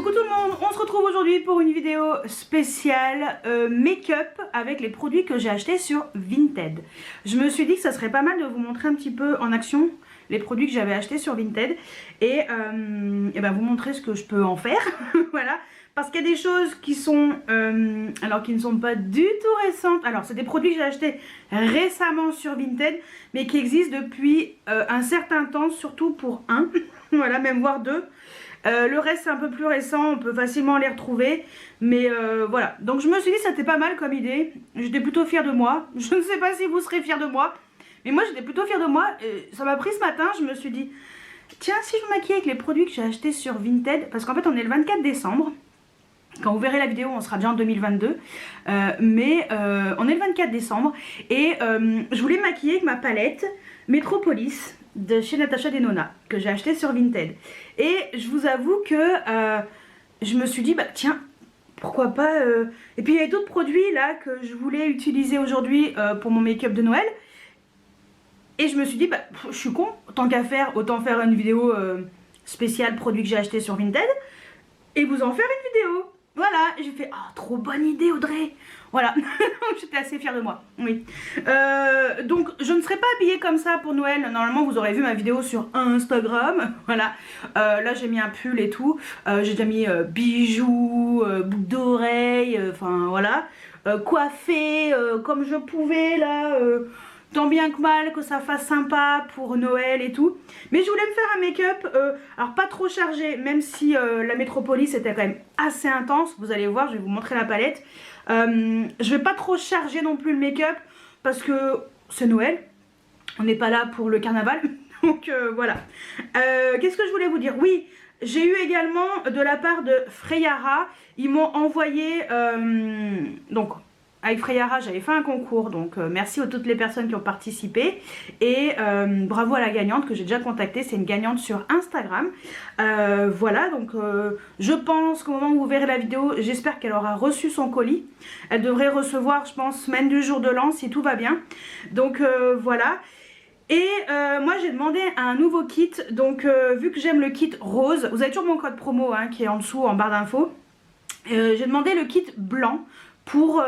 Coucou tout le monde, on se retrouve aujourd'hui pour une vidéo spéciale make-up avec les produits que j'ai achetés sur Vinted. Je me suis dit que ça serait pas mal de vous montrer un petit peu en action les produits que j'avais achetés sur Vinted et ben vous montrer ce que je peux en faire. Voilà, parce qu'il y a des choses qui sont alors qui ne sont pas du tout récentes. Alors c'est des produits que j'ai achetés récemment sur Vinted mais qui existent depuis un certain temps, surtout pour un, voilà, même voire deux. Le reste c'est un peu plus récent, on peut facilement les retrouver. Mais voilà, donc je me suis dit que c'était pas mal comme idée. J'étais plutôt fière de moi. Je ne sais pas si vous serez fiers de moi, mais moi j'étais plutôt fière de moi. Ça m'a pris ce matin, je me suis dit tiens, si je me maquillais avec les produits que j'ai achetés sur Vinted. Parce qu'en fait on est le 24 décembre. Quand vous verrez la vidéo on sera déjà en 2022. Mais on est le 24 décembre. Et je voulais me maquiller avec ma palette Metropolis de chez Natasha Denona que j'ai acheté sur Vinted. Et je vous avoue que je me suis dit bah tiens, pourquoi pas et puis il y avait d'autres produits là que je voulais utiliser aujourd'hui pour mon make-up de Noël. Et je me suis dit bah je suis con, tant qu'à faire autant faire une vidéo spéciale produits que j'ai acheté sur Vinted et vous en faire une vidéo. Voilà, j'ai fait oh trop bonne idée Audrey. Voilà, j'étais assez fière de moi, oui. Donc je ne serai pas habillée comme ça pour Noël. Normalement vous aurez vu ma vidéo sur Instagram. Voilà, là j'ai mis un pull et tout. J'ai déjà mis bijoux, boucles d'oreilles, enfin voilà. Coiffée comme je pouvais là. Tant bien que mal que ça fasse sympa pour Noël et tout. Mais je voulais me faire un make-up, alors pas trop chargé, même si la Métropolis était quand même assez intense. Vous allez voir, je vais vous montrer la palette. Je vais pas trop charger non plus le make-up parce que c'est Noël. On n'est pas là pour le carnaval. Donc voilà. Qu'est-ce que je voulais vous dire? Oui, j'ai eu également de la part de Freyara. Ils m'ont envoyé... donc... avec Freyara j'avais fait un concours, donc merci à toutes les personnes qui ont participé et bravo à la gagnante que j'ai déjà contactée, c'est une gagnante sur Instagram. Voilà, donc je pense qu'au moment où vous verrez la vidéo, j'espère qu'elle aura reçu son colis. Elle devrait recevoir, je pense, semaine du jour de l'an si tout va bien. Donc voilà. Et moi j'ai demandé un nouveau kit, donc vu que j'aime le kit rose, vous avez toujours mon code promo hein, qui est en dessous en barre d'infos. J'ai demandé le kit blanc pour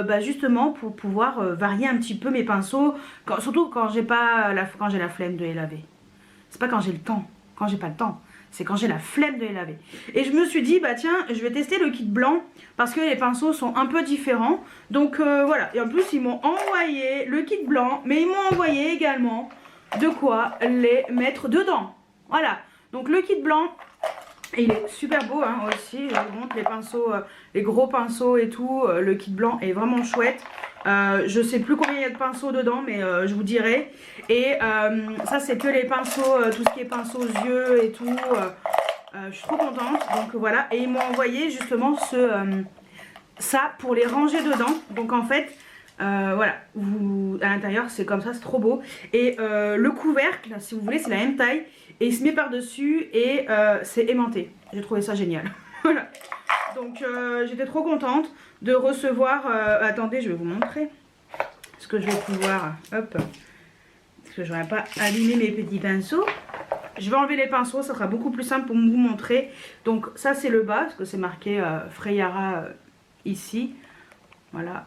bah justement pour pouvoir varier un petit peu mes pinceaux, surtout quand j'ai pas quand j'ai la flemme de les laver. C'est pas quand j'ai le temps, quand j'ai pas le temps, c'est quand j'ai la flemme de les laver. Et je me suis dit bah tiens, je vais tester le kit blanc parce que les pinceaux sont un peu différents. Donc voilà, et en plus ils m'ont envoyé le kit blanc, mais ils m'ont envoyé également de quoi les mettre dedans. Voilà, donc le kit blanc. Et il est super beau hein, aussi, je vous montre les pinceaux, les gros pinceaux et tout, le kit blanc est vraiment chouette. Je sais plus combien il y a de pinceaux dedans mais je vous dirai. Et ça c'est que les pinceaux, tout ce qui est pinceaux aux yeux et tout, je suis trop contente. Donc voilà, et ils m'ont envoyé justement ça pour les ranger dedans. Donc en fait... voilà, à l'intérieur c'est comme ça, c'est trop beau. Et le couvercle, si vous voulez, c'est la même taille. Et il se met par dessus et c'est aimanté. J'ai trouvé ça génial. Voilà. Donc j'étais trop contente de recevoir... attendez, je vais vous montrer ce que je vais pouvoir... Hop. Parce que je n'aurais pas abîmé mes petits pinceaux. Je vais enlever les pinceaux, ça sera beaucoup plus simple pour vous montrer. Donc ça c'est le bas, parce que c'est marqué Freyara ici. Voilà.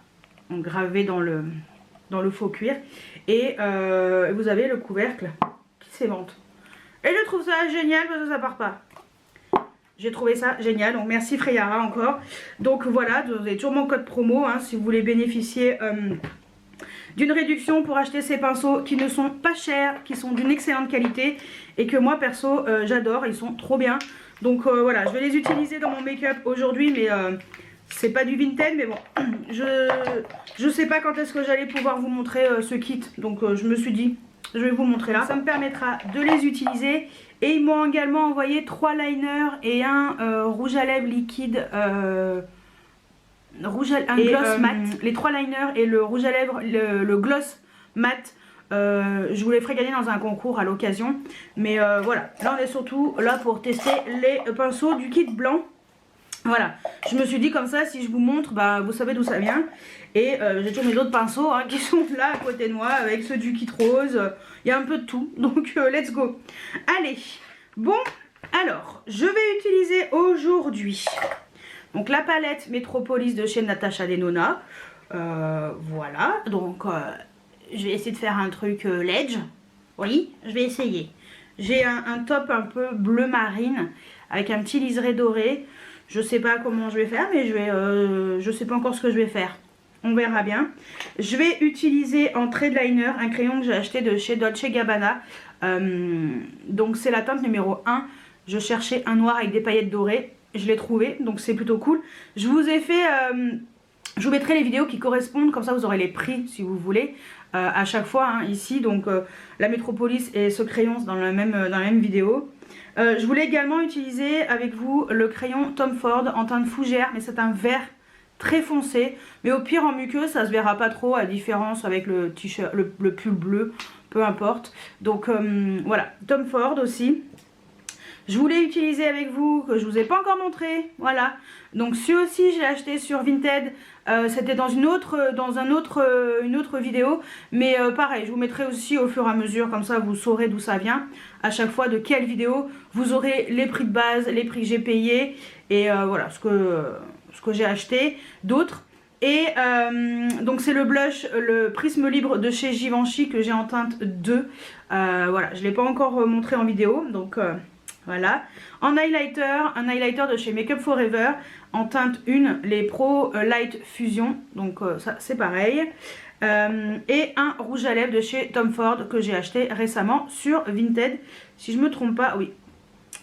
Gravé dans le faux cuir. Et vous avez le couvercle qui s'aimante. Et je trouve ça génial parce que ça part pas. J'ai trouvé ça génial, donc merci Freyara encore. Donc voilà, vous avez toujours mon code promo hein, si vous voulez bénéficier d'une réduction pour acheter ces pinceaux qui ne sont pas chers, qui sont d'une excellente qualité et que moi perso j'adore, ils sont trop bien. Donc voilà, je vais les utiliser dans mon make-up aujourd'hui, mais c'est pas du Vinted, mais bon, je sais pas quand est-ce que j'allais pouvoir vous montrer ce kit, donc je me suis dit je vais vous montrer là, ça me permettra de les utiliser. Et ils m'ont également envoyé 3 liners et un rouge à lèvres liquide, un gloss mat. Les 3 liners et le rouge à lèvres, le gloss mat, je vous les ferai gagner dans un concours à l'occasion. Mais voilà, là on est surtout là pour tester les pinceaux du kit blanc. Voilà, je me suis dit comme ça, si je vous montre, bah, vous savez d'où ça vient. Et j'ai toujours mes autres pinceaux hein, qui sont là à côté de moi, avec ceux du kit rose. Il y a un peu de tout, donc let's go. Allez, bon, Alors, je vais utiliser aujourd'hui donc la palette Metropolis de chez Natasha Denona. Voilà, donc je vais essayer de faire un truc ledge. Oui, je vais essayer. J'ai un top un peu bleu marine avec un petit liseré doré. Je sais pas comment je vais faire, mais je sais pas encore ce que je vais faire. On verra bien. Je vais utiliser en trade liner un crayon que j'ai acheté de chez Dolce Gabbana. Donc c'est la teinte numéro 1. Je cherchais un noir avec des paillettes dorées. Je l'ai trouvé, donc c'est plutôt cool. Je vous ai fait... je vous mettrai les vidéos qui correspondent, comme ça vous aurez les prix si vous voulez. À chaque fois hein, ici, donc la Metropolis et ce crayon dans la même vidéo. Je voulais également utiliser avec vous le crayon Tom Ford en teinte fougère, mais c'est un vert très foncé, mais au pire en muqueuse ça se verra pas trop à différence avec le t-shirt, le pull bleu, peu importe. Donc voilà, Tom Ford aussi. Je voulais utiliser avec vous, que je vous ai pas encore montré, voilà. Donc celui aussi je l'ai acheté sur Vinted, c'était dans une autre vidéo. Mais pareil, je vous mettrai aussi au fur et à mesure, comme ça vous saurez d'où ça vient. À chaque fois de quelle vidéo, vous aurez les prix de base, les prix que j'ai payés. Et voilà, ce que j'ai acheté, d'autres. Et donc c'est le blush, le Prisme Libre de chez Givenchy que j'ai en teinte 2. Voilà, je ne l'ai pas encore montré en vidéo, donc... Voilà, en highlighter, un highlighter de chez Make Up For Ever en teinte 1, les Pro Light Fusion, donc ça c'est pareil. Et un rouge à lèvres de chez Tom Ford que j'ai acheté récemment sur Vinted, si je me trompe pas, oui.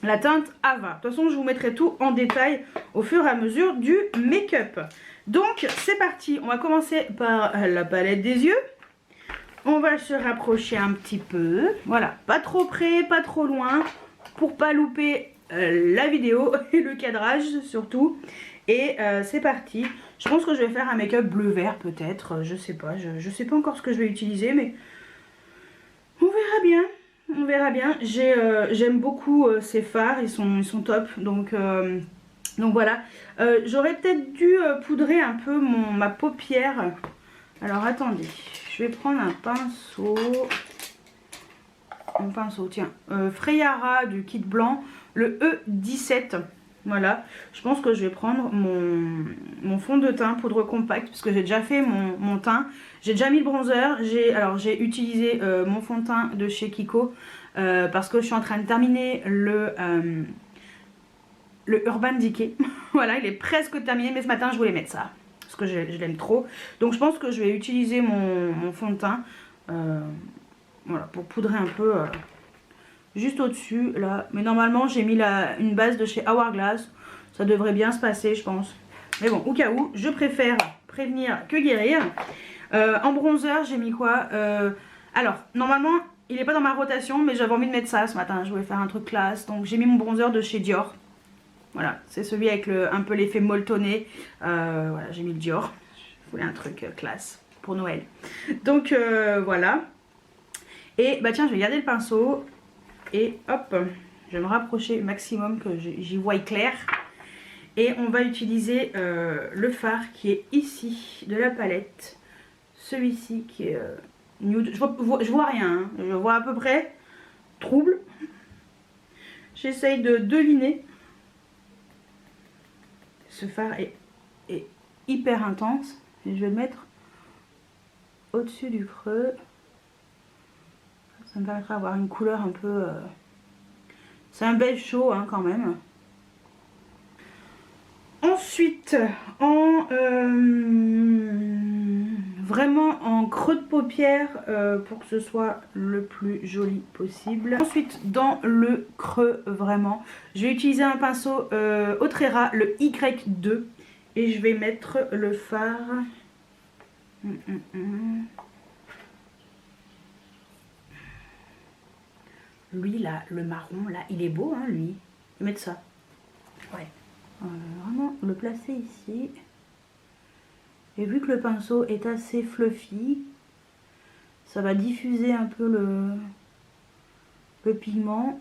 La teinte Ava. De toute façon, je vous mettrai tout en détail au fur et à mesure du make-up. Donc, c'est parti. On va commencer par la palette des yeux. On va se rapprocher un petit peu. Voilà, pas trop près, pas trop loin, pour pas louper la vidéo et le cadrage surtout. Et c'est parti. Je pense que je vais faire un make-up bleu-vert peut-être. Je sais pas. Je sais pas encore ce que je vais utiliser, mais on verra bien. On verra bien. J'aime beaucoup ces fards. Ils sont top. Donc voilà. J'aurais peut-être dû poudrer un peu ma paupière. Alors attendez. Je vais prendre un pinceau. Un pinceau, tiens. Freyara du kit blanc. Le E17. Voilà, je pense que je vais prendre mon fond de teint poudre compacte parce que j'ai déjà fait mon teint. J'ai déjà mis le bronzer. J'ai utilisé mon fond de teint de chez Kiko parce que je suis en train de terminer le Urban Decay. Voilà, il est presque terminé, mais ce matin je voulais mettre ça parce que je l'aime trop. Donc je pense que je vais utiliser mon fond de teint voilà, pour poudrer un peu... juste au-dessus là, mais normalement j'ai mis une base de chez Hourglass, ça devrait bien se passer je pense, mais bon au cas où je préfère prévenir que guérir. En bronzer j'ai mis quoi, alors normalement il n'est pas dans ma rotation mais j'avais envie de mettre ça ce matin, je voulais faire un truc classe, donc j'ai mis mon bronzer de chez Dior. Voilà, c'est celui avec un peu l'effet molletonné, voilà, j'ai mis le Dior, je voulais un truc classe pour Noël, donc voilà. Et bah tiens, je vais garder le pinceau. Et hop, je vais me rapprocher au maximum que j'y voie clair. Et on va utiliser le fard qui est ici de la palette. Celui-ci qui est nude. Je vois rien, hein. Je vois à peu près trouble. J'essaye de deviner. Ce fard est hyper intense. Et je vais le mettre au-dessus du creux. Ça me permettra d'avoir une couleur un peu... c'est un beige chaud hein, quand même. Ensuite, vraiment en creux de paupière pour que ce soit le plus joli possible. Ensuite, dans le creux vraiment, je vais utiliser un pinceau Otrera, le Y2. Et je vais mettre le fard... Lui là, le marron là, il est beau hein lui. Je vais mettre ça. Ouais. Vraiment le placer ici. Et vu que le pinceau est assez fluffy, ça va diffuser un peu le pigment.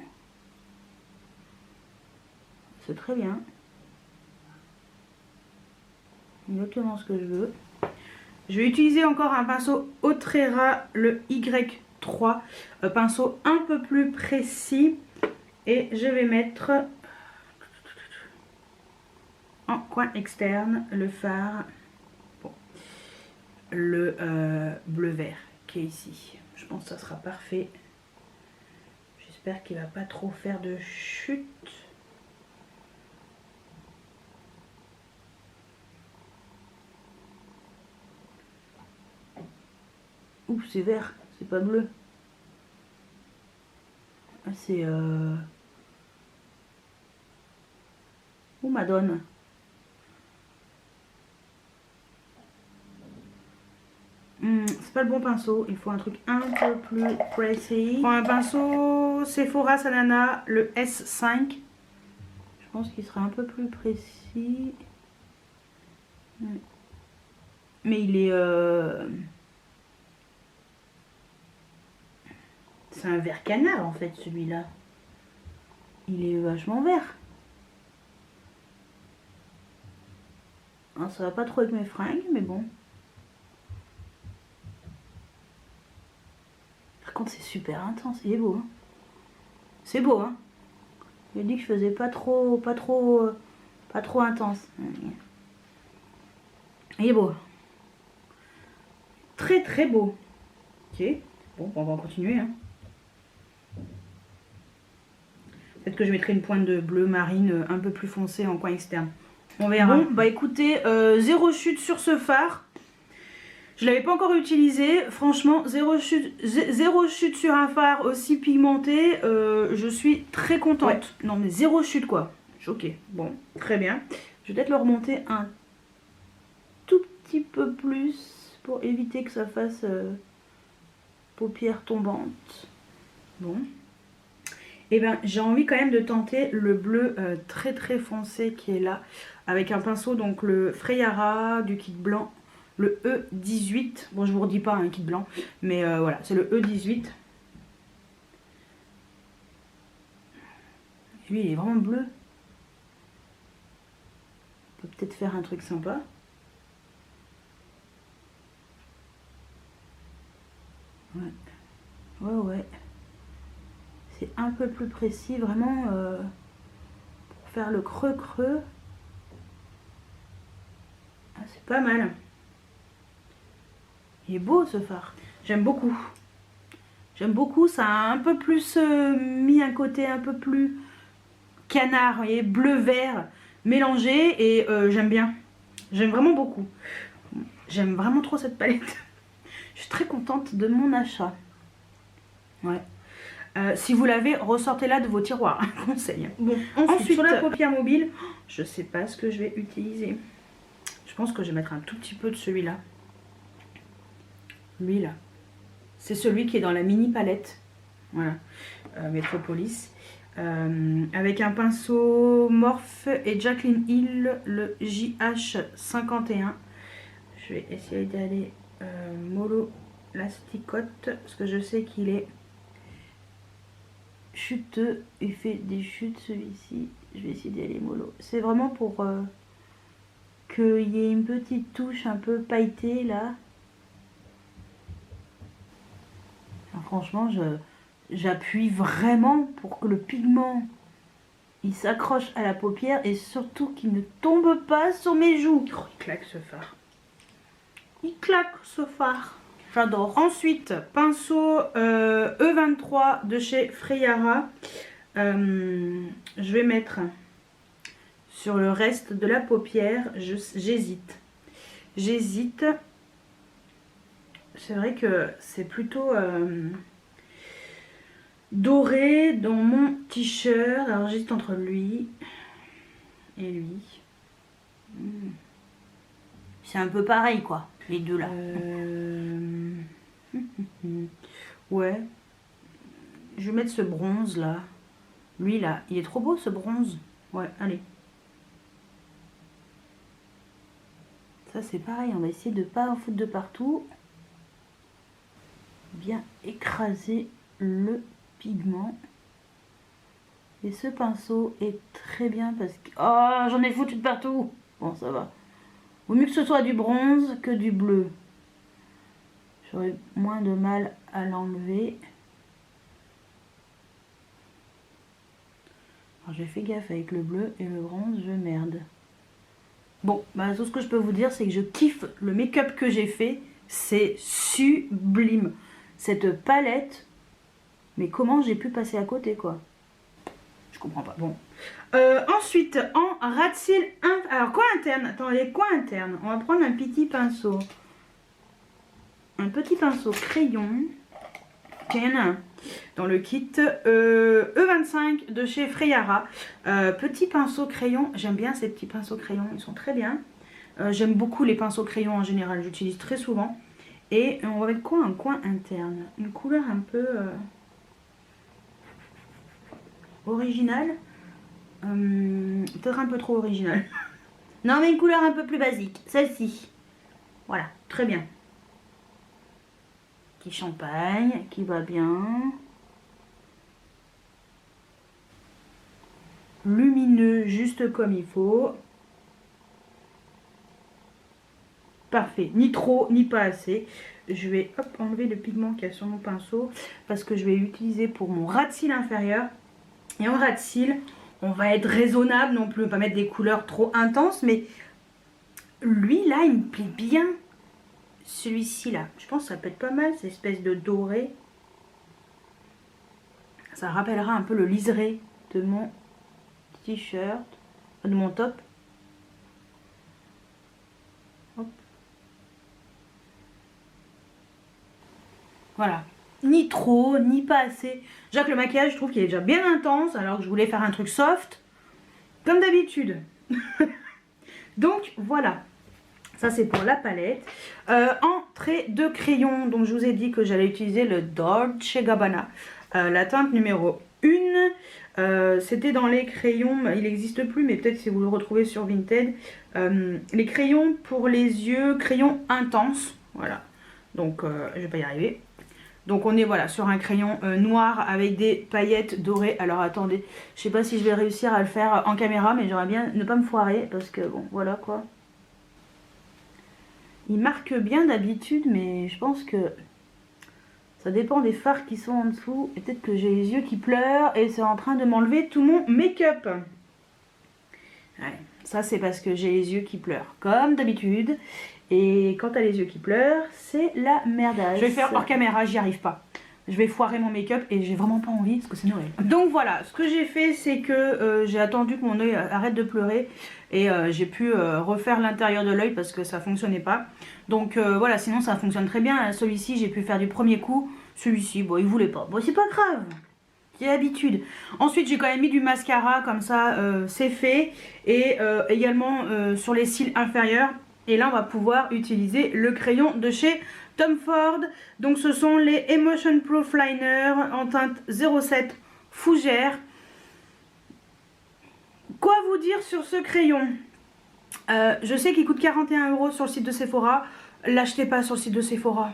C'est très bien. Exactement ce que je veux. Je vais utiliser encore un pinceau Otrera, le Y3, pinceau un peu plus précis Et je vais mettre en coin externe le fard, bon, le bleu vert qui est ici. Je pense que ça sera parfait. J'espère qu'il va pas trop faire de chute. Ouh, c'est vert, c'est pas bleu. Ah, c'est Ouh, Madone. C'est pas le bon pinceau, il faut un truc un peu plus précis. Pour un pinceau Sephora Sanana, le S5. Je pense qu'il sera un peu plus précis. Mais il est... C'est un vert canard en fait celui-là. Il est vachement vert. Hein, ça va pas trop avec mes fringues, mais bon. Par contre c'est super intense, il est beau. Hein. C'est beau, hein. Il a dit que je faisais pas trop intense. Il est beau. Très très beau. Ok, bon, on va continuer. Hein. Peut-être que je mettrai une pointe de bleu marine un peu plus foncé en coin externe. On verra. Bon, bah écoutez, zéro chute sur ce fard. Je l'avais pas encore utilisé. Franchement, zéro chute sur un fard aussi pigmenté. Je suis très contente. Ouais. Non mais zéro chute quoi. Choquée. Bon, très bien. Je vais peut-être le remonter un tout petit peu plus pour éviter que ça fasse paupières tombantes. Bon. Et ben j'ai envie quand même de tenter le bleu très très foncé qui est là. Avec un pinceau, donc le Freyara du kit blanc. Le E18, bon je vous redis pas un kit blanc, mais voilà, c'est le E18. Lui il est vraiment bleu. On peut peut-être faire un truc sympa. Ouais, ouais. C'est un peu plus précis, vraiment, pour faire le creux. Ah, c'est pas mal. Il est beau ce fard. J'aime beaucoup. J'aime beaucoup. Ça a un peu plus mis un côté un peu plus canard, vous voyez, bleu-vert mélangé. Et j'aime bien. J'aime vraiment beaucoup. J'aime vraiment trop cette palette. Je suis très contente de mon achat. Ouais. Si vous l'avez, ressortez-la de vos tiroirs. Un conseil. Bon, ensuite sur la paupière mobile, je sais pas ce que je vais utiliser. Je pense que je vais mettre un tout petit peu de celui-là. Lui là, c'est celui qui est dans la mini palette, voilà, Metropolis, avec un pinceau Morphe et Jaclyn Hill, le JH51. Je vais essayer d'aller mollo l'asticote, parce que je sais qu'il est chuteux, il fait des chutes celui-ci. Je vais essayer d'aller mollo. C'est vraiment pour qu'il y ait une petite touche un peu pailletée là. Franchement, j'appuie vraiment pour que le pigment il s'accroche à la paupière et surtout qu'il ne tombe pas sur mes joues. Oh, il claque ce fard. Il claque ce fard. J'adore. Ensuite, pinceau E23 de chez Freyara. Je vais mettre sur le reste de la paupière. J'hésite. C'est vrai que c'est plutôt doré dans mon t-shirt. Alors j'hésite entre lui et lui. C'est un peu pareil quoi, les deux là. Ouais. Je vais mettre ce bronze là. Lui là, il est trop beau ce bronze. Ouais, allez. Ça c'est pareil, on va essayer de ne pas en foutre de partout. Bien écraser le pigment. Et ce pinceau est très bien parce que... Oh, j'en ai foutu de partout. Bon, ça va. Vaut mieux que ce soit du bronze que du bleu. J'aurais moins de mal à l'enlever. Alors j'ai fait gaffe avec le bleu et le bronze, je merde. Bon, bah tout ce que je peux vous dire, c'est que je kiffe le make-up que j'ai fait. C'est sublime. Cette palette, mais comment j'ai pu passer à côté, quoi? Je comprends pas. Bon. Ensuite, en ras de cils, alors coin interne. Attendez, coin interne. On va prendre un petit pinceau. Un petit pinceau crayon. Il y en a un dans le kit E25 de chez Freyara. Petit pinceau crayon. J'aime bien ces petits pinceaux crayons. Ils sont très bien. J'aime beaucoup les pinceaux crayons en général. J'utilise très souvent. Et on va mettre quoi? Un coin interne. Une couleur un peu originale. Peut-être un peu trop originale. Non, mais une couleur un peu plus basique. Celle-ci. Voilà, très bien. Qui champagne, qui va bien. Lumineux, juste comme il faut. Parfait, ni trop, ni pas assez. Je vais enlever le pigment qu'il y a sur mon pinceau parce que je vais l'utiliser pour mon ras de cils inférieur. Et en ras de cils, on va être raisonnable non plus, on va pas mettre des couleurs trop intenses, mais lui là, il me plaît bien. Celui-ci là, je pense que ça peut être pas mal, cette espèce de doré. Ça rappellera un peu le liseré de mon t-shirt, de mon top. Hop. Voilà, ni trop, ni pas assez. Déjà que le maquillage, je trouve qu'il est déjà bien intense, alors que je voulais faire un truc soft, comme d'habitude. Donc voilà. Ça c'est pour la palette. En trait de crayon, donc je vous ai dit que j'allais utiliser le Dolce Gabbana. La teinte numéro 1. C'était dans les crayons, il n'existe plus, mais peut-être si vous le retrouvez sur Vinted. Les crayons pour les yeux, crayons intenses. Voilà. Donc je vais pas y arriver. Donc on est voilà sur un crayon noir avec des paillettes dorées. Alors attendez, je sais pas si je vais réussir à le faire en caméra, mais j'aimerais bien ne pas me foirer parce que bon voilà quoi. Il marque bien d'habitude, mais je pense que ça dépend des fards qui sont en dessous. Et peut-être que j'ai les yeux qui pleurent et c'est en train de m'enlever tout mon make-up. Ouais, ça c'est parce que j'ai les yeux qui pleurent, comme d'habitude. Et quand t'as les yeux qui pleurent, c'est la merdasse. Je vais faire hors caméra, j'y arrive pas. Je vais foirer mon make-up et j'ai vraiment pas envie parce que c'est Noël. Donc voilà, ce que j'ai fait, c'est que j'ai attendu que mon œil arrête de pleurer et j'ai pu refaire l'intérieur de l'œil parce que ça fonctionnait pas. Donc voilà, sinon ça fonctionne très bien. Celui-ci, j'ai pu faire du premier coup. Celui-ci, bon, il voulait pas. Bon, c'est pas grave. J'ai l'habitude. Ensuite, j'ai quand même mis du mascara, comme ça, c'est fait. Et également sur les cils inférieurs. Et là, on va pouvoir utiliser le crayon de chez Tom Ford. Donc, ce sont les Emotion Proof Liner en teinte 07 fougère. Quoi vous dire sur ce crayon? Je sais qu'il coûte 41 € sur le site de Sephora. L'achetez pas sur le site de Sephora.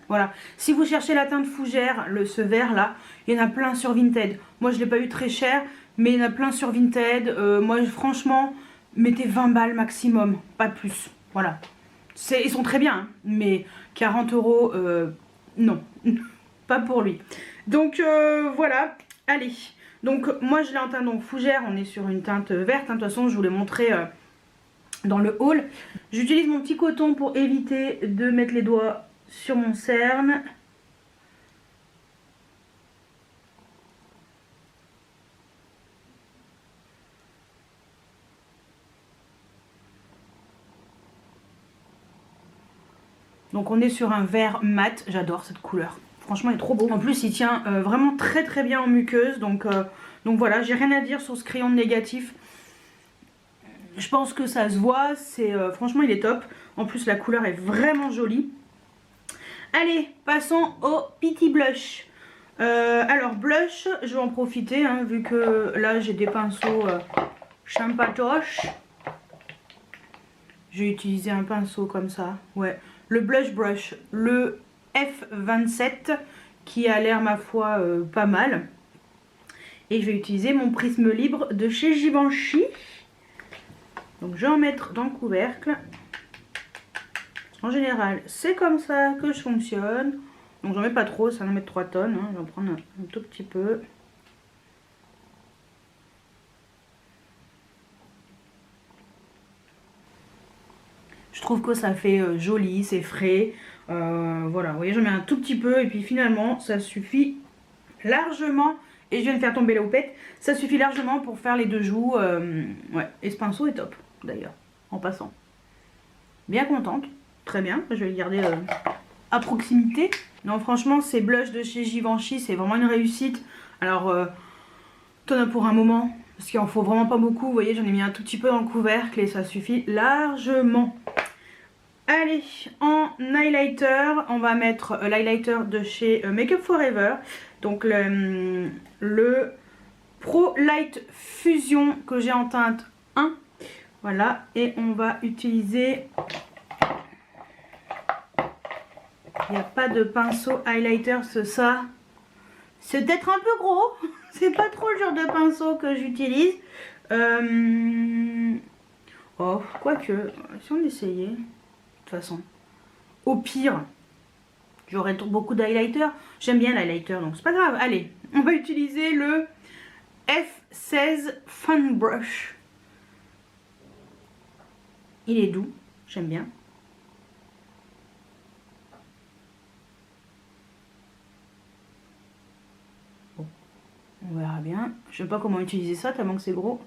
Voilà. Si vous cherchez la teinte fougère, ce vert là, il y en a plein sur Vinted. Moi, je ne l'ai pas eu très cher, mais il y en a plein sur Vinted. Moi, franchement, mettez 20 balles maximum, pas plus. Voilà. Ils sont très bien, hein, mais 40 €, non, pas pour lui. Donc voilà, allez. Donc moi je l'ai en teinte donc fougère, on est sur une teinte verte, hein. De toute façon je vous l'ai montré dans le haul. J'utilise mon petit coton pour éviter de mettre les doigts sur mon cerne. Donc on est sur un vert mat, j'adore cette couleur. Franchement il est trop beau. En plus il tient vraiment très très bien en muqueuse. Donc voilà, j'ai rien à dire sur ce crayon de négatif. Je pense que ça se voit, franchement il est top. En plus la couleur est vraiment jolie. Allez, passons au petit blush. Alors blush, je vais en profiter hein, vu que là j'ai des pinceaux champatoche. J'ai utilisé un pinceau comme ça, ouais. Le blush brush, le F27 qui a l'air ma foi pas mal. Et je vais utiliser mon prisme libre de chez Givenchy. Donc je vais en mettre dans le couvercle. En général c'est comme ça que je fonctionne. Donc j'en mets pas trop, ça va en mettre 3 tonnes. Hein. Je vais en prendre un tout petit peu. trouve que ça fait joli, c'est frais. Voilà, vous voyez, j'en mets un tout petit peu et puis finalement ça suffit largement. Et je viens de faire tomber la houppette. Ça suffit largement pour faire les deux joues. Ouais, et ce pinceau est top d'ailleurs, en passant. Bien contente, très bien, je vais le garder à proximité. Non, franchement, ces blushs de chez Givenchy, c'est vraiment une réussite. Alors, t'en as pour un moment, parce qu'il en faut vraiment pas beaucoup. Vous voyez, j'en ai mis un tout petit peu dans le couvercle et ça suffit largement. Allez, en highlighter, on va mettre l'highlighter de chez Make Up For Ever. Donc le Pro Light Fusion que j'ai en teinte 1. Voilà, et on va utiliser... Il n'y a pas de pinceau highlighter, ça. C'est peut-être un peu gros. C'est pas trop le genre de pinceau que j'utilise. Oh, quoique, si on essayait, de toute façon. Au pire, j'aurais beaucoup d'highlighter. J'aime bien l'highlighter, donc c'est pas grave. Allez, on va utiliser le F16 Fun Brush. Il est doux, j'aime bien. Bon, on verra bien. Je sais pas comment utiliser ça tellement que c'est gros.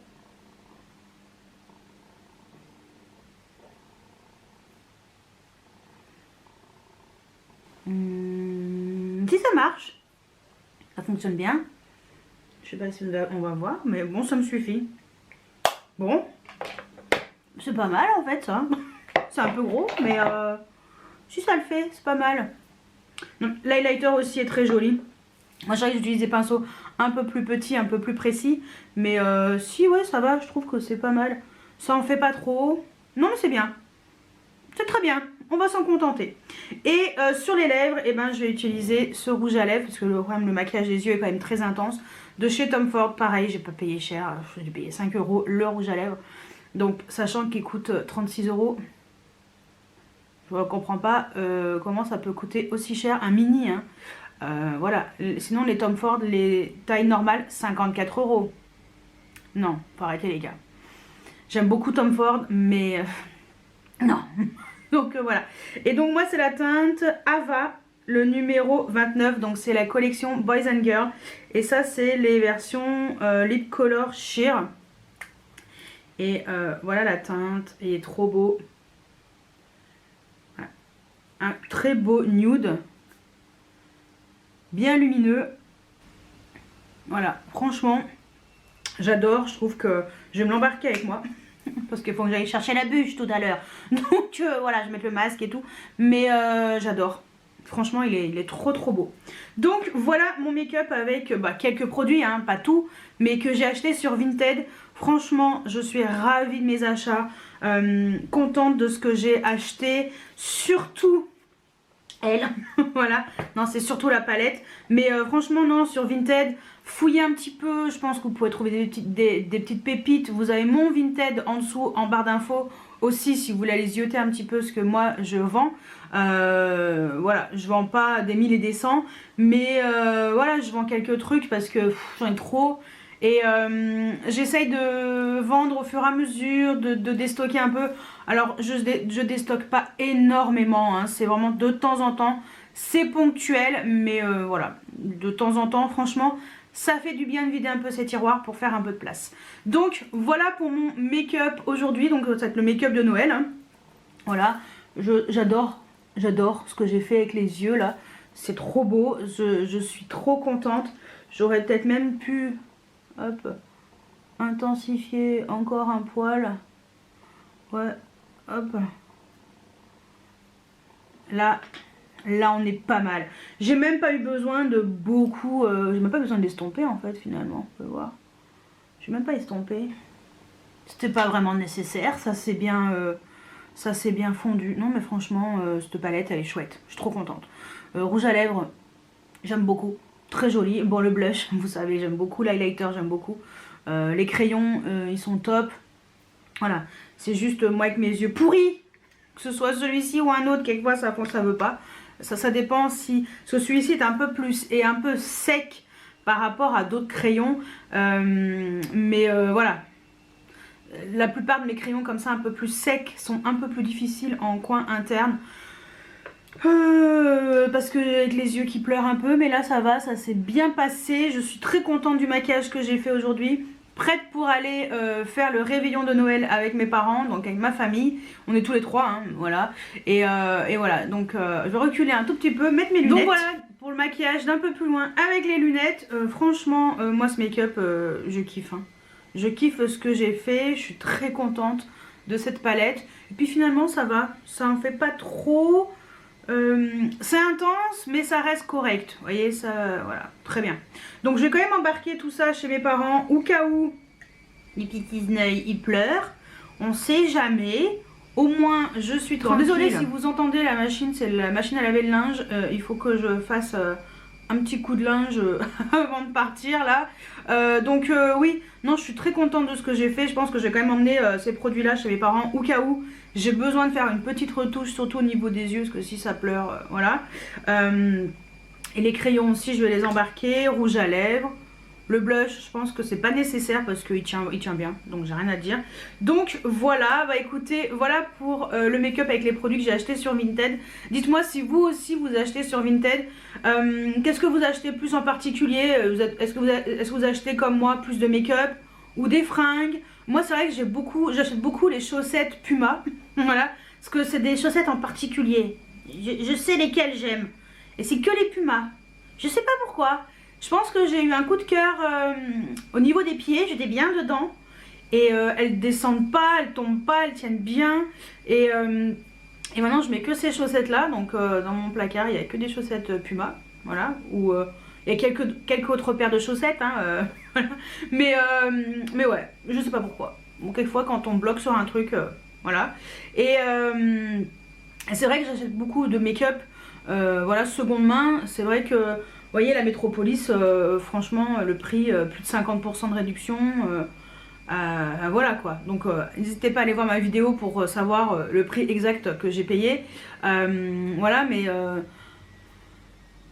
Si ça marche, ça fonctionne bien. Je sais pas si on va voir, mais bon, ça me suffit. Bon, c'est pas mal en fait ça. C'est un peu gros, mais si ça le fait, c'est pas mal. L'highlighter aussi est très joli. Moi j'arrive d'utiliser des pinceaux un peu plus petits, un peu plus précis. Mais si ouais ça va, je trouve que c'est pas mal. Ça en fait pas trop. Non mais c'est bien. C'est très bien, on va s'en contenter. Et sur les lèvres, eh ben, je vais utiliser ce rouge à lèvres parce que le maquillage des yeux est quand même très intense. De chez Tom Ford, pareil, j'ai pas payé cher, j'ai payé 5 € le rouge à lèvres. Donc sachant qu'il coûte 36 €, je ne comprends pas comment ça peut coûter aussi cher un mini. Hein. Voilà, sinon les Tom Ford, les tailles normales, 54 €. Non, faut arrêter les gars. J'aime beaucoup Tom Ford, mais non. Donc voilà. Et donc moi c'est la teinte Ava, le numéro 29. Donc c'est la collection Boys and Girls. Et ça c'est les versions Lip Color Sheer. Et voilà la teinte. Il est trop beau. Voilà. Un très beau nude. Bien lumineux. Voilà. Franchement, j'adore. Je trouve que je vais me l'embarquer avec moi. Parce qu'il faut que j'aille chercher la bûche tout à l'heure. Donc voilà, je vais mettre le masque et tout. Mais j'adore. Franchement, il est trop beau. Donc voilà mon make-up avec quelques produits, hein, pas tout. Mais que j'ai acheté sur Vinted. Franchement, je suis ravie de mes achats. Contente de ce que j'ai acheté. Surtout elle. Voilà. Non, c'est surtout la palette. Mais franchement, non, sur Vinted... Fouillez un petit peu, je pense que vous pouvez trouver des petites pépites. Vous avez mon Vinted en dessous, en barre d'infos aussi, si vous voulez aller zioter un petit peu ce que moi je vends. Voilà, je vends pas des 1000 et des 100, mais voilà, je vends quelques trucs parce que j'en ai trop. Et j'essaye de vendre au fur et à mesure, de déstocker un peu. Alors, je déstocke pas énormément, hein, c'est vraiment de temps en temps. C'est ponctuel, mais voilà, de temps en temps, franchement... Ça fait du bien de vider un peu ces tiroirs pour faire un peu de place. Donc voilà pour mon make-up aujourd'hui. Donc ça va être le make-up de Noël. Hein. Voilà, j'adore ce que j'ai fait avec les yeux là. C'est trop beau, je suis trop contente. J'aurais peut-être même pu hop, intensifier encore un poil. Ouais, hop. Là on est pas mal. J'ai même pas eu besoin de beaucoup. J'ai même pas besoin d'estomper en fait finalement. On peut voir. J'ai même pas estompé. C'était pas vraiment nécessaire. Ça c'est bien fondu. Non mais franchement cette palette elle est chouette. Je suis trop contente. Rouge à lèvres, j'aime beaucoup. Très joli. Bon le blush, vous savez j'aime beaucoup. L'highlighter j'aime beaucoup. Les crayons ils sont top. Voilà. C'est juste moi avec mes yeux pourris. Que ce soit celui-ci ou un autre, quelquefois ça veut pas. Ça dépend si celui-ci est un peu plus et un peu sec par rapport à d'autres crayons. Mais voilà. la plupart de mes crayons comme ça un peu plus secs sont un peu plus difficiles en coin interne. Parce que avec les yeux qui pleurent un peu, mais là ça va, ça s'est bien passé. Je suis très contente du maquillage que j'ai fait aujourd'hui. Prête pour aller faire le réveillon de Noël avec mes parents, donc avec ma famille. On est tous les trois, hein, voilà. Et voilà, donc je vais reculer un tout petit peu, mettre mes lunettes. Donc voilà pour le maquillage d'un peu plus loin avec les lunettes. Franchement, moi ce make-up, je kiffe. Hein. Je kiffe ce que j'ai fait, je suis très contente de cette palette. Et puis finalement ça va, ça en fait pas trop. C'est intense mais ça reste correct, vous voyez, ça, voilà, très bien. Donc je vais quand même embarquer tout ça chez mes parents au cas où les petits Disney ils pleurent, on sait jamais, au moins je suis tranquille. Désolée si vous entendez la machine, c'est la machine à laver le linge, il faut que je fasse un petit coup de linge avant de partir là. Donc oui, non, je suis très contente de ce que j'ai fait. Je pense que je vais quand même emmener ces produits là chez mes parents au cas où j'ai besoin de faire une petite retouche, surtout au niveau des yeux, parce que si ça pleure, voilà. Et les crayons aussi, je vais les embarquer. Rouge à lèvres. Le blush, je pense que c'est pas nécessaire parce qu'il tient bien, donc j'ai rien à dire. Donc voilà, bah écoutez, voilà pour le make-up avec les produits que j'ai achetés sur Vinted. Dites-moi si vous aussi vous achetez sur Vinted. Qu'est-ce que vous achetez plus en particulier? Est-ce que vous achetez comme moi plus de make-up ou des fringues? Moi c'est vrai que j'achète beaucoup les chaussettes Puma, voilà, parce que c'est des chaussettes en particulier. Je sais lesquelles j'aime, et c'est que les Puma. Je sais pas pourquoi. Je pense que j'ai eu un coup de cœur au niveau des pieds, j'étais bien dedans. Et elles descendent pas, elles tombent pas, elles tiennent bien. Et maintenant je mets que ces chaussettes là, donc dans mon placard il n'y a que des chaussettes Puma. Voilà, ou il y a quelques autres paires de chaussettes, hein, voilà. Mais ouais, je sais pas pourquoi. Bon, quelquefois quand on bloque sur un truc, voilà. Et c'est vrai que j'achète beaucoup de make-up, voilà, seconde main. C'est vrai que, vous voyez, la Métropolis, franchement, le prix, plus de 50% de réduction, voilà quoi. Donc n'hésitez pas à aller voir ma vidéo pour savoir le prix exact que j'ai payé. Voilà, mais...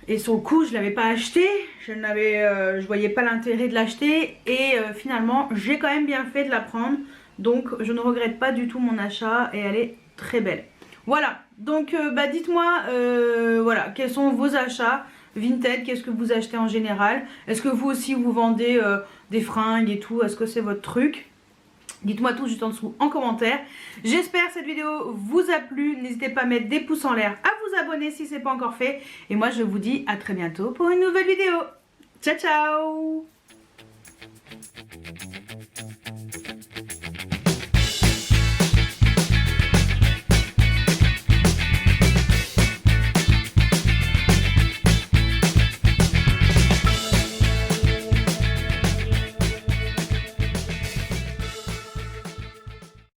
et sur le coup, je ne l'avais pas acheté, je voyais pas l'intérêt de l'acheter. Et finalement, j'ai quand même bien fait de la prendre. Donc je ne regrette pas du tout mon achat et elle est très belle. Voilà, donc bah dites-moi voilà, quels sont vos achats Vinted, qu'est-ce que vous achetez en général? Est-ce que vous aussi vous vendez des fringues et tout? Est-ce que c'est votre truc? Dites-moi tout juste en dessous en commentaire. J'espère que cette vidéo vous a plu. N'hésitez pas à mettre des pouces en l'air, à vous abonner si ce n'est pas encore fait. Et moi je vous dis à très bientôt pour une nouvelle vidéo. Ciao ciao!